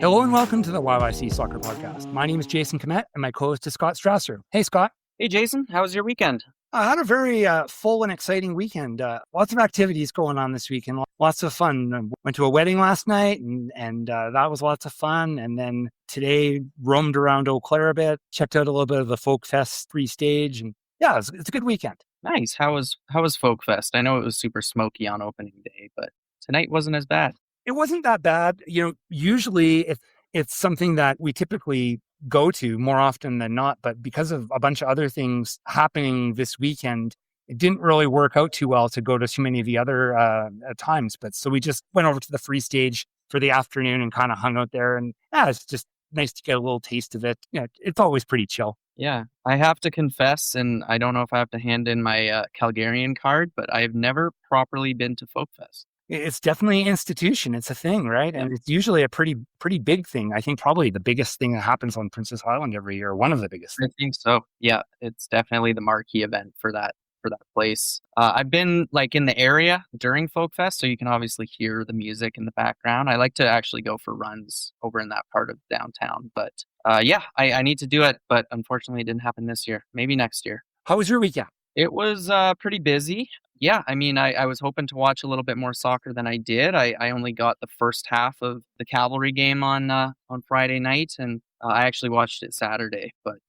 Hello and welcome to the YYC Soccer Podcast. My name is Jason Komet and my co-host is Scott Strasser. Hey, Scott. Hey, Jason. How was your weekend? I had a very full and exciting weekend. Lots of activities going on this weekend. Lots of fun. Went to a wedding last night and that was lots of fun. And then today roamed around Eau Claire a bit, checked out a little bit of the Folk Fest free stage. And yeah, it's a good weekend. Nice. How was Folk Fest? I know it was super smoky on opening day, but tonight wasn't as bad. It wasn't that bad. Usually if it's something that we typically go to more often than not, but because of a bunch of other things happening this weekend, it didn't really work out too well to go to too many of the other times. But so we just went over to the free stage for the afternoon and kind of hung out there. And it's just nice to get a little taste of it. Yeah, it's always pretty chill. Yeah, I have to confess, and I don't know if I have to hand in my Calgarian card, but I've never properly been to Folk Fest. It's definitely an institution. It's a thing, right? And it's usually a pretty big thing. I think probably the biggest thing that happens on Princess Island every year, one of the biggest. I think so. Yeah, it's definitely the marquee event for that place. I've been in the area during Folk Fest, so you can obviously hear the music in the background. I like to actually go for runs over in that part of downtown. But I need to do it, but unfortunately it didn't happen this year. Maybe next year. How was your weekend? It was pretty busy. Yeah, I mean, I was hoping to watch a little bit more soccer than I did. I only got the first half of the Cavalry game on Friday night, and I actually watched it Saturday. But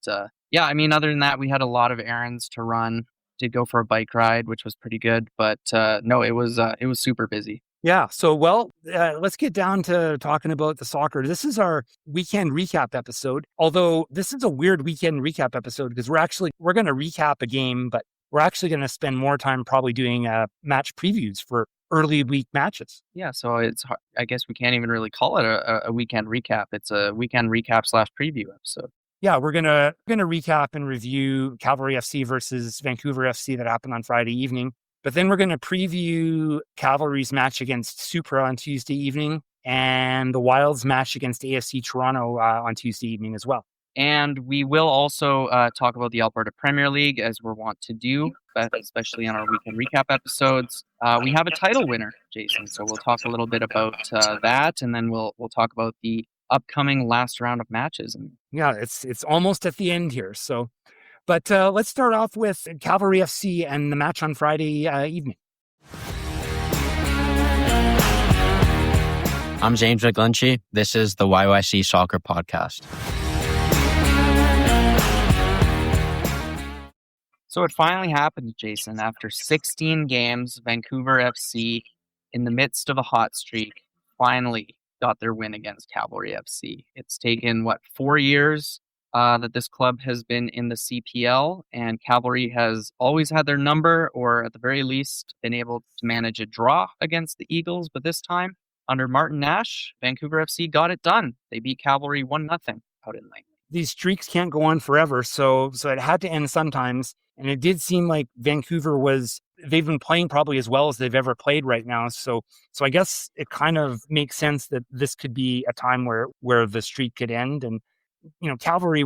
I mean, other than that, we had a lot of errands to run. Did go for a bike ride, which was pretty good. But no, it was super busy. Yeah. So, let's get down to talking about the soccer. This is our weekend recap episode. Although this is a weird weekend recap episode because we're going to recap a game, but we're actually going to spend more time probably doing match previews for early week matches. Yeah, so I guess we can't even really call it a weekend recap. It's a weekend recap / preview episode. Yeah, we're gonna recap and review Cavalry FC versus Vancouver FC that happened on Friday evening. But then we're going to preview Cavalry's match against Supra on Tuesday evening and the Wild's match against AFC Toronto on Tuesday evening as well. And we will also talk about the Alberta Premier League, as we're wont to do, especially on our weekend recap episodes. We have a title winner, Jason, so we'll talk a little bit about that, and then we'll talk about the upcoming last round of matches. Yeah, it's almost at the end here. So, but let's start off with Cavalry FC and the match on Friday evening. I'm James McGlinchey. This is the YYC Soccer Podcast. So it finally happened, Jason. After 16 games, Vancouver FC, in the midst of a hot streak, finally got their win against Cavalry FC. It's taken, 4 years that this club has been in the CPL, and Cavalry has always had their number, or at the very least, been able to manage a draw against the Eagles. But this time, under Martin Nash, Vancouver FC got it done. They beat Cavalry 1-0 out in Langley. These streaks can't go on forever, so it had to end sometimes. And it did seem like Vancouver they've been playing probably as well as they've ever played right now. So I guess it kind of makes sense that this could be a time where the streak could end. And, Cavalry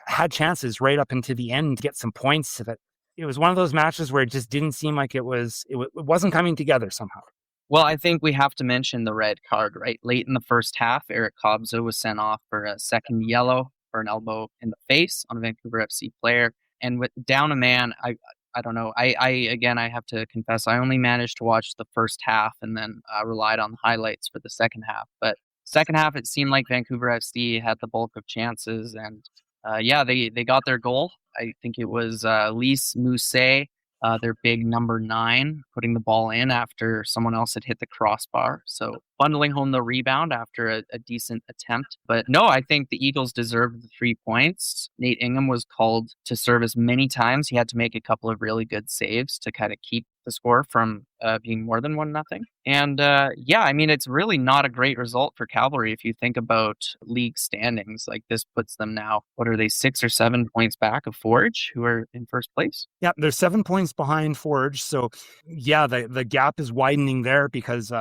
had chances right up into the end to get some points. But it was one of those matches where it just didn't seem like it wasn't coming together somehow. Well, I think we have to mention the red card, right? Late in the first half, Eric Kobza was sent off for a second yellow for an elbow in the face on a Vancouver FC player. And with down a man, I don't know. I have to confess, I only managed to watch the first half and then relied on the highlights for the second half. But second half, it seemed like Vancouver FC had the bulk of chances. And they got their goal. I think it was Lise Mousset, their big number 9, putting the ball in after someone else had hit the crossbar. So bundling home the rebound after a decent attempt. But no, I think the Eagles deserved the 3 points. Nate Ingham was called to serve as many times. He had to make a couple of really good saves to kind of keep the score from being more than 1-0. And I mean, it's really not a great result for Cavalry if you think about league standings. Like, this puts them now, what are they, 6 or 7 points back of Forge, who are in first place? Yeah, they're 7 points behind Forge. So yeah, the gap is widening there because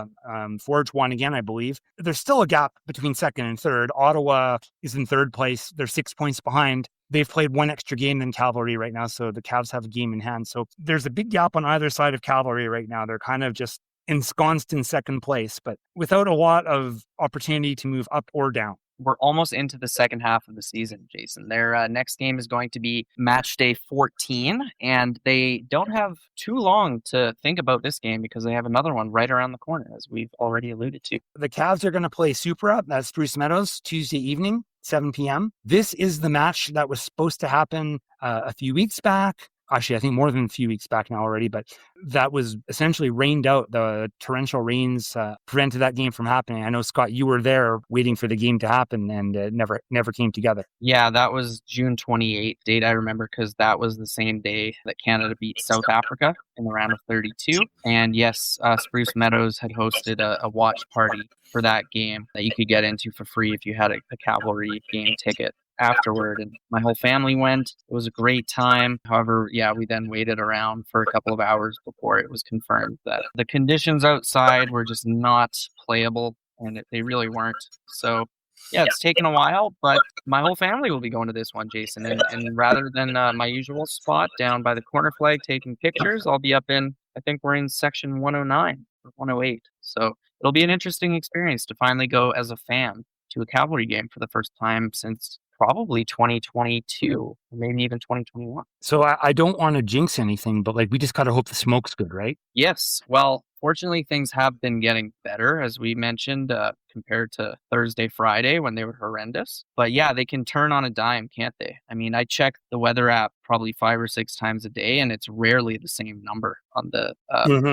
Forge won again, I believe. There's still a gap between second and third. Ottawa is in third place. They're 6 points behind. They've played one extra game than Cavalry right now, so the Cavs have a game in hand. So there's a big gap on either side of Cavalry right now. They're kind of just ensconced in second place, but without a lot of opportunity to move up or down. We're almost into the second half of the season, Jason. Their next game is going to be match day 14, and they don't have too long to think about this game because they have another one right around the corner, as we've already alluded to. The Cavs are going to play Supra at Spruce Meadows Tuesday evening, 7 p.m. This is the match that was supposed to happen a few weeks back. Actually, I think more than a few weeks back now already, but that was essentially rained out. The torrential rains prevented that game from happening. I know, Scott, you were there waiting for the game to happen, and it never came together. Yeah, that was June 28th date, I remember, because that was the same day that Canada beat South Africa in the round of 32. And yes, Spruce Meadows had hosted a watch party for that game that you could get into for free if you had a Cavalry game ticket afterward, and my whole family went. It was a great time. However, yeah, we then waited around for a couple of hours before it was confirmed that the conditions outside were just not playable, and they really weren't. So yeah, it's taken a while, but my whole family will be going to this one, Jason, and rather than my usual spot down by the corner flag taking pictures, I'll be up in, I think we're in section 109 or 108. So it'll be an interesting experience to finally go as a fan to a Cavalry game for the first time since probably 2022, or maybe even 2021. So I don't want to jinx anything, but we just got to hope the smoke's good, right? Yes. Well, fortunately, things have been getting better, as we mentioned, compared to Thursday, Friday when they were horrendous. But yeah, they can turn on a dime, can't they? I mean, I check the weather app probably 5 or 6 times a day, and it's rarely the same number on the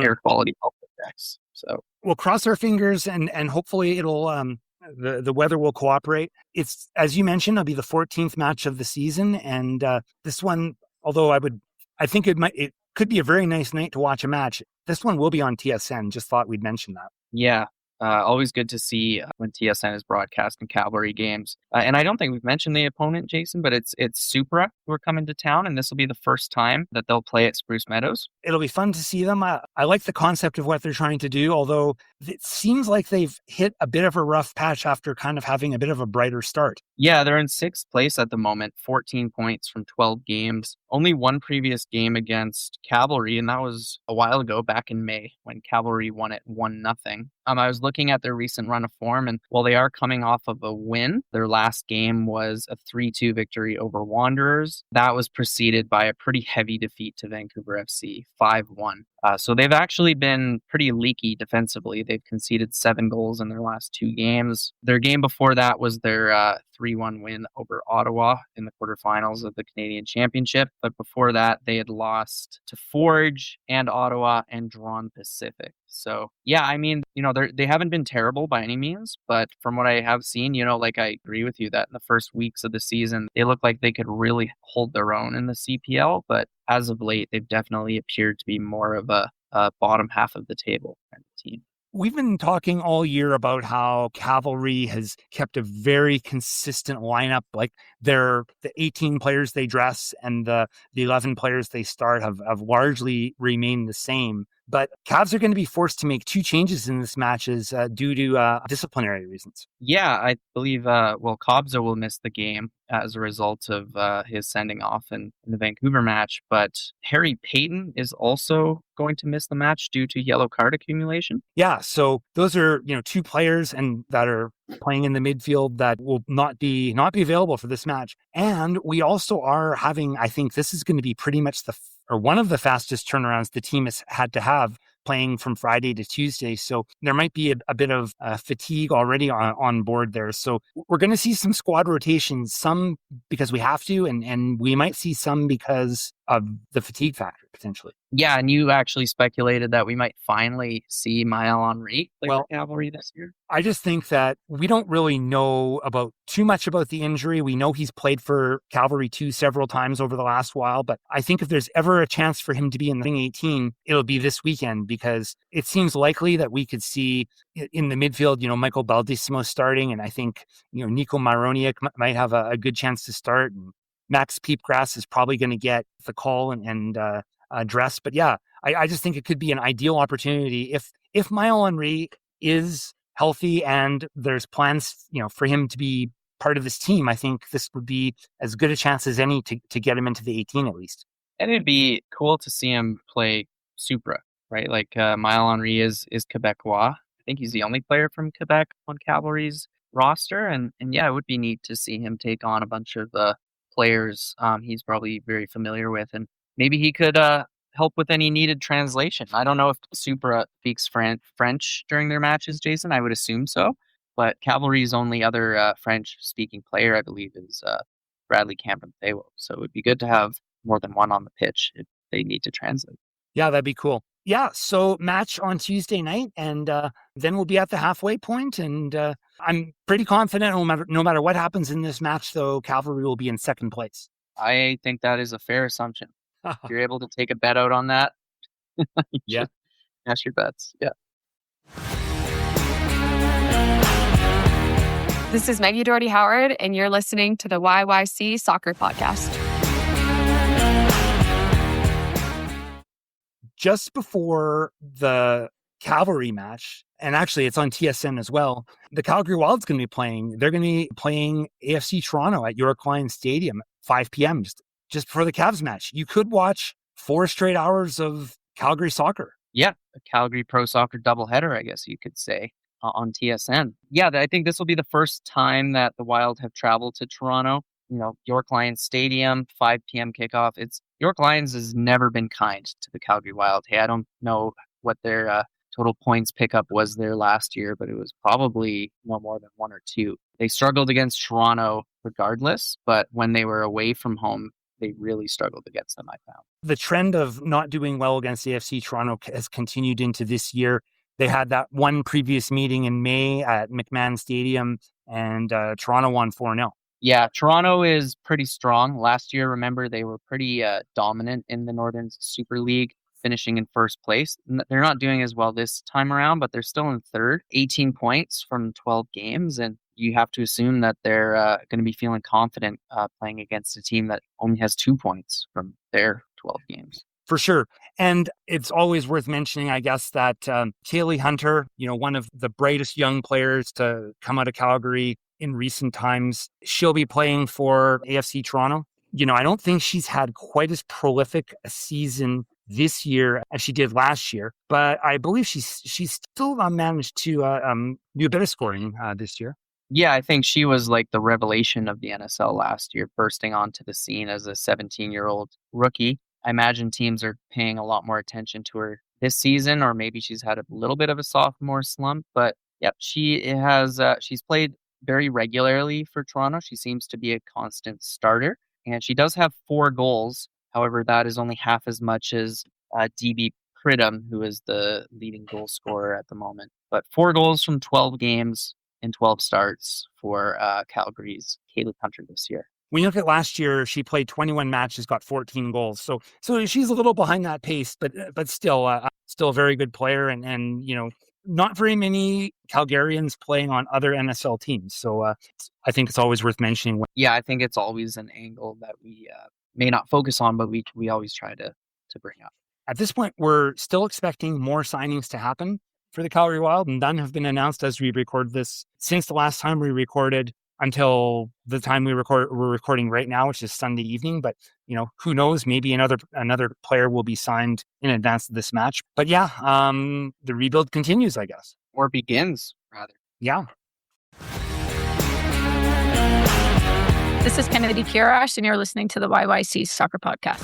air quality index. So we'll cross our fingers and hopefully it'll the weather will cooperate. It's, as you mentioned, it'll be the 14th match of the season, and this one, although I think it could be a very nice night to watch a match. This one will be on TSN. Just thought we'd mention that. Yeah. Always good to see when TSN is broadcasting Cavalry games. And I don't think we've mentioned the opponent, Jason, but it's Supra who are coming to town, and this will be the first time that they'll play at Spruce Meadows. It'll be fun to see them. I like the concept of what they're trying to do, although it seems like they've hit a bit of a rough patch after kind of having a bit of a brighter start. Yeah, they're in 6th place at the moment, 14 points from 12 games. Only one previous game against Cavalry, and that was a while ago, back in May, when Cavalry won it 1-0. I was looking at their recent run of form, and while they are coming off of a win, their last game was a 3-2 victory over Wanderers. That was preceded by a pretty heavy defeat to Vancouver FC, 5-1. So they've actually been pretty leaky defensively. They've conceded 7 goals in their last 2 games. Their game before that was their 3-1 win over Ottawa in the quarterfinals of the Canadian Championship. But before that, they had lost to Forge and Ottawa and drawn Pacific. So yeah, I mean, they haven't been terrible by any means, but from what I have seen, I agree with you that in the first weeks of the season, they look like they could really hold their own in the CPL. But as of late, they've definitely appeared to be more of a bottom half of the table kind of team. We've been talking all year about how Cavalry has kept a very consistent lineup. Like the 18 players they dress and the 11 players they start have labgely remained the same. But Cavs are going to be forced to make 2 changes in this matches due to disciplinary reasons. Yeah, I believe, Kobza will miss the game as a result of his sending off in the Vancouver match. But Harry Payton is also going to miss the match due to yellow card accumulation. Yeah, so those are 2 players and that are playing in the midfield that will not be available for this match. And we also are having, I think this is going to be pretty much one of the fastest turnarounds the team has had to have, playing from Friday to Tuesday. So there might be a bit of fatigue already on board there. So we're going to see some squad rotations, some because we have to, and we might see some because of the fatigue factor potentially. Yeah, and you actually speculated that we might finally see Maël Henry play for Cavalry this year. I just think that we don't really know too much about the injury. We know he's played for Cavalry 2 several times over the last while, but I think if there's ever a chance for him to be in the 18, it'll be this weekend, because it seems likely that we could see in the midfield, Michael Baldissimo starting, and I think, Nico Maroniak might have a good chance to start, and Max Peepgrass is probably going to get the call and dress. But yeah, I just think it could be an ideal opportunity if Maël Henry is healthy and there's plans, for him to be part of this team. I think this would be as good a chance as any to get him into the 18 at least. And it'd be cool to see him play Supra right? Like Mile Henry is Quebecois. I think he's the only player from Quebec on Cavalry's roster, and yeah, it would be neat to see him take on a bunch of players he's probably very familiar with, and maybe he could help with any needed translation. I don't know if Supra speaks French during their matches, Jason. I would assume so, but Cavalry's only other French-speaking player, I believe, is Bradley Campbell-Thewo. So it would be good to have more than one on the pitch if they need to translate. Yeah, that'd be cool. Yeah, so match on Tuesday night, and then we'll be at the halfway point, and I'm pretty confident no matter what happens in this match, though, Cavalry will be in second place. I think that is a fair assumption. If you're able to take a bet out on that, yeah, cash your bets. Yeah. This is Maggie Doherty Howard, and you're listening to the YYC Soccer Podcast. Just before the Cavalry match, and actually it's on TSN as well, the Calgary Wild's going to be playing. They're going to be playing AFC Toronto at York Lions Stadium at 5 p.m. just before the Cavs match. You could watch 4 straight hours of Calgary soccer. Yeah, a Calgary Pro Soccer doubleheader, I guess you could say, on TSN. Yeah, I think this will be the first time that the Wild have traveled to Toronto. York Lions Stadium, 5 p.m. kickoff. York Lions has never been kind to the Calgary Wild. Hey, I don't know what their total points pickup was there last year, but it was probably no more than 1 or 2. They struggled against Toronto regardless, but when they were away from home, they really struggled against them, I found. The trend of not doing well against AFC Toronto has continued into this year. They had that one previous meeting in May at McMahon Stadium, and Toronto won 4-0. Yeah, Toronto is pretty strong. Last year, remember, they were pretty dominant in the Northern Super League, finishing in first place. They're not doing as well this time around, but they're still in third, 18 points from 12 games. And you have to assume that they're going to be feeling confident playing against a team that only has 2 points from their 12 games. For sure. And it's always worth mentioning, I guess, that Kaylee Hunter, one of the brightest young players to come out of Calgary in recent times, she'll be playing for AFC Toronto. I don't think she's had quite as prolific a season this year as she did last year, but I believe she's still managed to do a bit of scoring this year. Yeah, I think she was like the revelation of the NSL last year, bursting onto the scene as a 17-year-old rookie. I imagine teams are paying a lot more attention to her this season, or maybe she's had a little bit of a sophomore slump. But yep, she's played very regularly for Toronto. She seems to be a constant starter, and she does have 4 goals. However, that is only half as much as DB Pridham, who is the leading goal scorer at the moment. But 4 goals from 12 games and 12 starts for Calgary's Kaylee Hunter this year. When you look at last year, she played 21 matches, got 14 goals. So she's a little behind that pace, but still a very good player, and not very many Calgarians playing on other NSL teams. So I think it's always worth mentioning. Yeah, I think it's always an angle that we may not focus on, but we always try to bring up. At this point, we're still expecting more signings to happen for the Calgary Wild, and none have been announced as we record this since the last time we recorded until the time we're recording right now, which is Sunday evening. But who knows? Maybe another player will be signed in advance of this match. But yeah, the rebuild continues, I guess, or begins rather. Yeah. This is Kennedy Kirash, and you're listening to the YYC Soccer Podcast.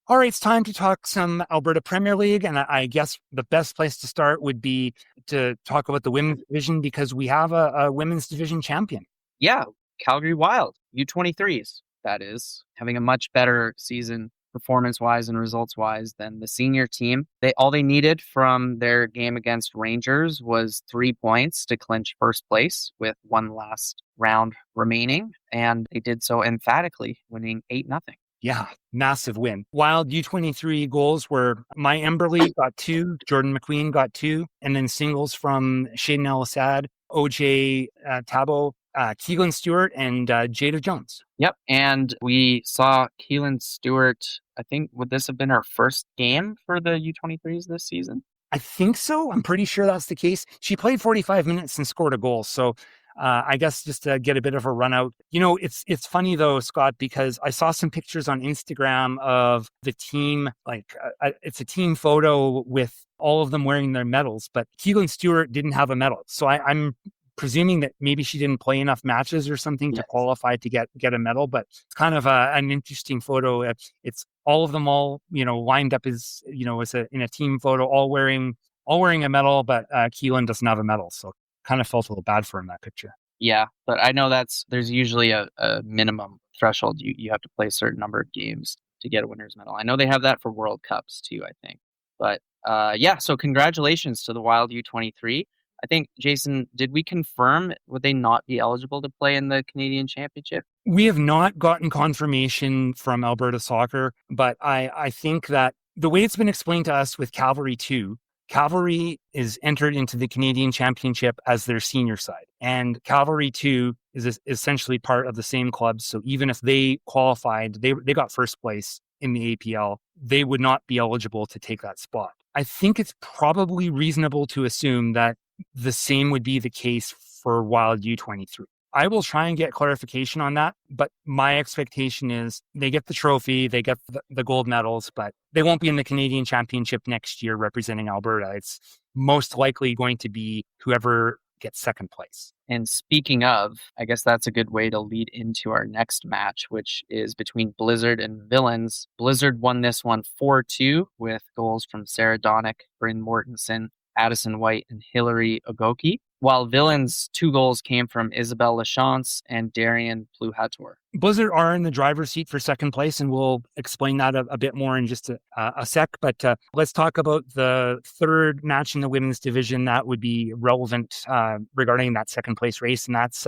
All right, it's time to talk some Alberta Premier League, and I guess the best place to start would be to talk about the women's division, because we have a women's division champion. Yeah, Calgary Wild U23s, that is, having a much better season performance-wise and results-wise than the senior team. All they needed from their game against Rangers was 3 points to clinch first place with one last round remaining, and they did so emphatically, winning 8-0. Yeah, massive win. Wild U23 goals were Mai Emberley got 2, Jordan McQueen got 2, and then singles from Shaden El-Assad, OJ Tabo, Keelan Stewart, and Jada Jones. Yep, and we saw Keelan Stewart, I think, would this have been her first game for the U23s this season? I think so. I'm pretty sure that's the case. She played 45 minutes and scored a goal, so I guess just to get a bit of a run out. It's funny though, Scott, because I saw some pictures on Instagram of the team. It's a team photo with all of them wearing their medals, but Keelan Stewart didn't have a medal. So I'm presuming that maybe she didn't play enough matches or something to qualify to get a medal. But it's kind of an interesting photo. It's all of them lined up as in a team photo, all wearing a medal, but Keelan doesn't have a medal. So kind of felt a little bad for him, that picture. Yeah, but I know there's usually a minimum threshold. You have to play a certain number of games to get a winner's medal. I know they have that for World Cups too, I think. But so congratulations to the Wild U23. I think, Jason, did we confirm, would they not be eligible to play in the Canadian Championship? We have not gotten confirmation from Alberta Soccer, but I think that the way it's been explained to us with Cavalry 2, Cavalry is entered into the Canadian Championship as their senior side, and Cavalry 2 is essentially part of the same club. So even if they qualified, they got first place in the APL, they would not be eligible to take that spot. I think it's probably reasonable to assume that the same would be the case for Wild U23. I will try and get clarification on that, but my expectation is they get the trophy, they get the gold medals, but they won't be in the Canadian Championship next year representing Alberta. It's most likely going to be whoever gets second place. And speaking of, I guess that's a good way to lead into our next match, which is between Blizzard and Villains. Blizzard won this one 4-2 with goals from Sarah Donick, Bryn Mortensen, Addison White, and Hillary Ogoki, while Villains' 2 goals came from Isabelle Lachance and Darian Pluhator. Blizzard are in the driver's seat for second place, and we'll explain that a bit more in just a sec. But let's talk about the third match in the women's division that would be relevant regarding that second place race, and that's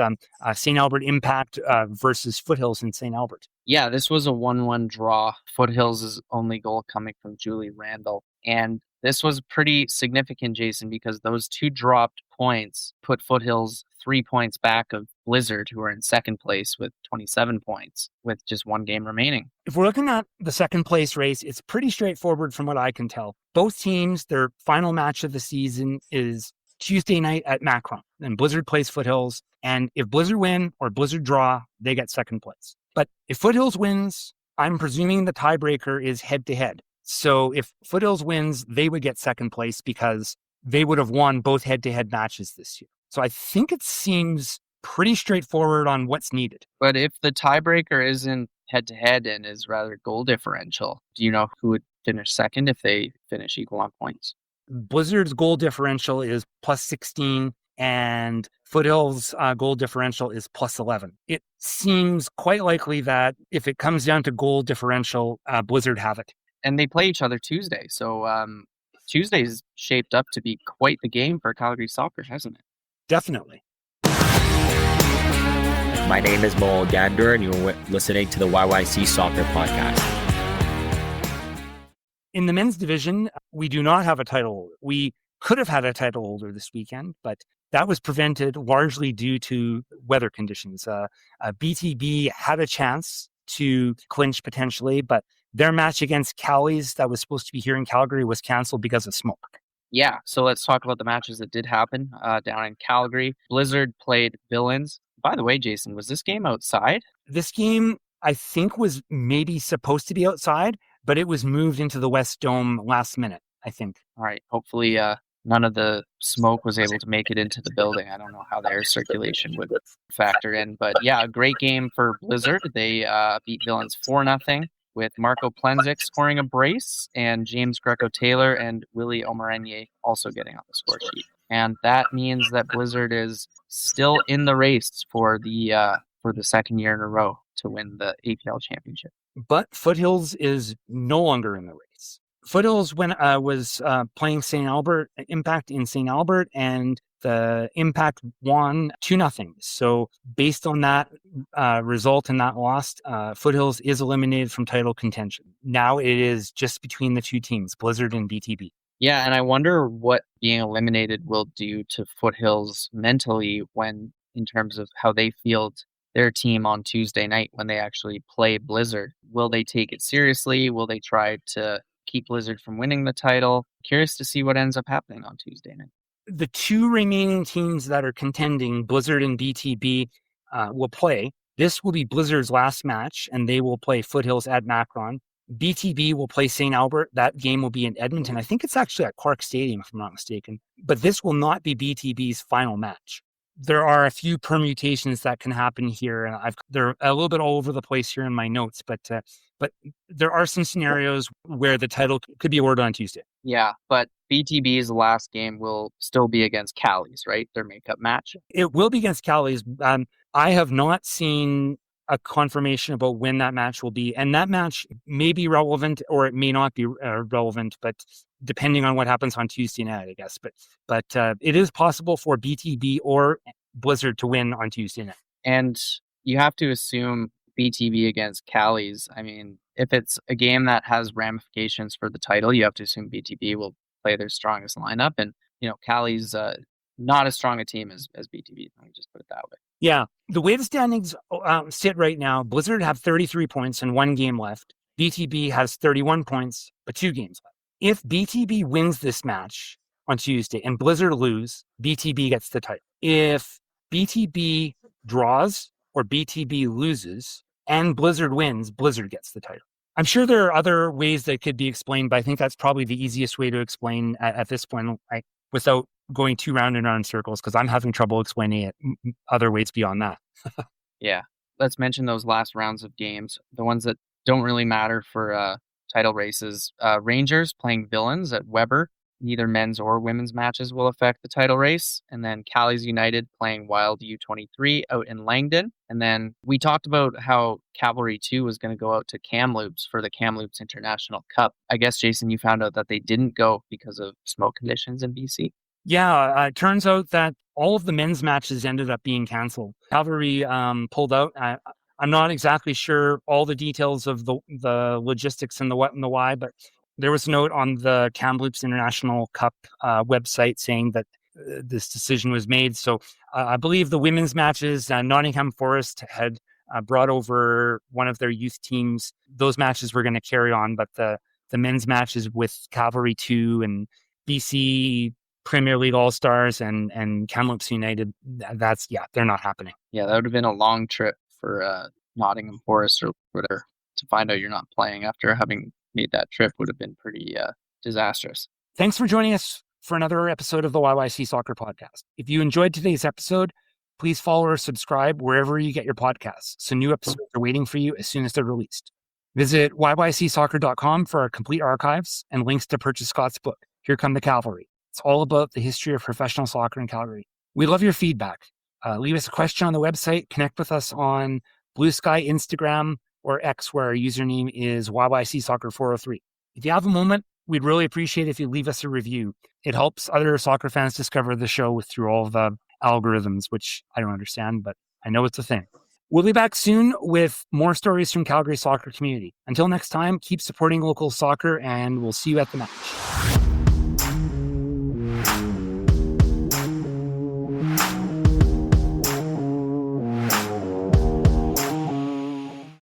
St. Albert Impact versus Foothills in St. Albert. Yeah, this was a 1-1 draw. Foothills' only goal coming from Julie Randall. And this was pretty significant, Jason, because those 2 dropped points put Foothills 3 points back of Blizzard, who are in second place with 27 points, with just 1 game remaining. If we're looking at the second place race, it's pretty straightforward from what I can tell. Both teams, their final match of the season is Tuesday night at Macron. Then Blizzard plays Foothills. And if Blizzard win or Blizzard draw, they get second place. But if Foothills wins, I'm presuming the tiebreaker is head-to-head. So if Foothills wins, they would get second place because they would have won both head-to-head matches this year. So I think it seems pretty straightforward on what's needed. But if the tiebreaker isn't head-to-head and is rather goal differential, do you know who would finish second if they finish equal on points? Blizzard's goal differential is plus 16 and Foothills' goal differential is plus 11. It seems quite likely that if it comes down to goal differential, Blizzard have it. And they play each other Tuesday. So Tuesday's shaped up to be quite the game for Calgary soccer, hasn't it? Definitely. My name is Mo Gander, and you're listening to the YYC Soccer Podcast. In the men's division, we do not have a title holder. We could have had a title holder this weekend, but that was prevented largely due to weather conditions. BTB had a chance to clinch potentially, but their match against Cowleys that was supposed to be here in Calgary was canceled because of smoke. Yeah, so let's talk about the matches that did happen down in Calgary. Blizzard played Villains. By the way, Jason, was this game outside? This game, I think, was maybe supposed to be outside, but it was moved into the West Dome last minute, I think. All right, hopefully none of the smoke was able to make it into the building. I don't know how the air circulation would factor in, but yeah, a great game for Blizzard. They beat Villains 4-0. With Marco Plenzik scoring a brace and James Greco-Taylor and Willie Omarenier also getting on the score sheet. And that means that Blizzard is still in the race for the second year in a row to win the APL championship. But Foothills is no longer in the race. Foothills was playing St. Albert Impact in St. Albert, and the Impact won 2-0. So based on that result and that loss, Foothills is eliminated from title contention. Now it is just between the 2 teams, Blizzard and BTB. Yeah, and I wonder what being eliminated will do to Foothills mentally in terms of how they field their team on Tuesday night when they actually play Blizzard. Will they take it seriously? Will they try to keep Blizzard from winning the title? Curious to see what ends up happening on Tuesday night. the two remaining teams that are contending, Blizzard and BTB, will play. This will be Blizzard's last match, and they will play Foothills at Macron. BTB will play St. Albert. That game will be in Edmonton. I think it's actually at Clark Stadium, if I'm not mistaken. But this will not be BTB's final match. There are a few permutations that can happen here, and they're a little bit all over the place here in my notes. But there are some scenarios where the title could be awarded on Tuesday. Yeah, but BTB's last game will still be against Cali's, right? Their makeup match. It will be against Cali's. I have not seen a confirmation about when that match will be. And that match may be relevant or it may not be relevant, but depending on what happens on Tuesday night, I guess. But it is possible for BTB or Blizzard to win on Tuesday night. And you have to assume BTB against Cali's. I mean, if it's a game that has ramifications for the title, you have to assume BTB will play their strongest lineup. And, Cali's not as strong a team as BTB. Let me just put it that way. Yeah. The way the standings sit right now, Blizzard have 33 points and 1 game left. BTB has 31 points, but 2 games left. If BTB wins this match on Tuesday and Blizzard lose, BTB gets the title. If BTB draws or BTB loses and Blizzard wins, Blizzard gets the title. I'm sure there are other ways that could be explained, but I think that's probably the easiest way to explain at this point without going too round and round in circles, because I'm having trouble explaining it other ways beyond that. Yeah. Let's mention those last rounds of games, the ones that don't really matter for title races. Rangers playing Villains at Weber. Neither men's or women's matches will affect the title race. And then Cali's United playing Wild U23 out in Langdon. And then we talked about how Cavalry 2 was going to go out to Kamloops for the Kamloops International Cup. I guess, Jason, you found out that they didn't go because of smoke conditions in BC. Yeah, it turns out that all of the men's matches ended up being canceled. Cavalry pulled out. I'm not exactly sure all the details of the logistics and the what and the why, but there was a note on the Kamloops International Cup website saying that this decision was made. So I believe the women's matches, Nottingham Forest had brought over one of their youth teams. Those matches were going to carry on, but the men's matches with Cavalry 2 and BC Premier League All-Stars and Kamloops United, they're not happening. Yeah, that would have been a long trip for Nottingham Forest or whatever. To find out you're not playing after having made that trip would have been pretty disastrous. Thanks for joining us for another episode of the YYC Soccer Podcast. If you enjoyed today's episode, please follow or subscribe wherever you get your podcasts, so new episodes are waiting for you as soon as they're released. Visit yycsoccer.com for our complete archives and links to purchase Scott's book, Here Come the Cavalry. It's all about the history of professional soccer in Calgary. We love your feedback. Leave us a question on the website. Connect with us on Blue Sky, Instagram, or X, where our username is YYCSoccer403. If you have a moment, we'd really appreciate if you leave us a review. It helps other soccer fans discover the show through all the algorithms, which I don't understand, but I know it's a thing. We'll be back soon with more stories from Calgary soccer community. Until next time, keep supporting local soccer, and we'll see you at the match.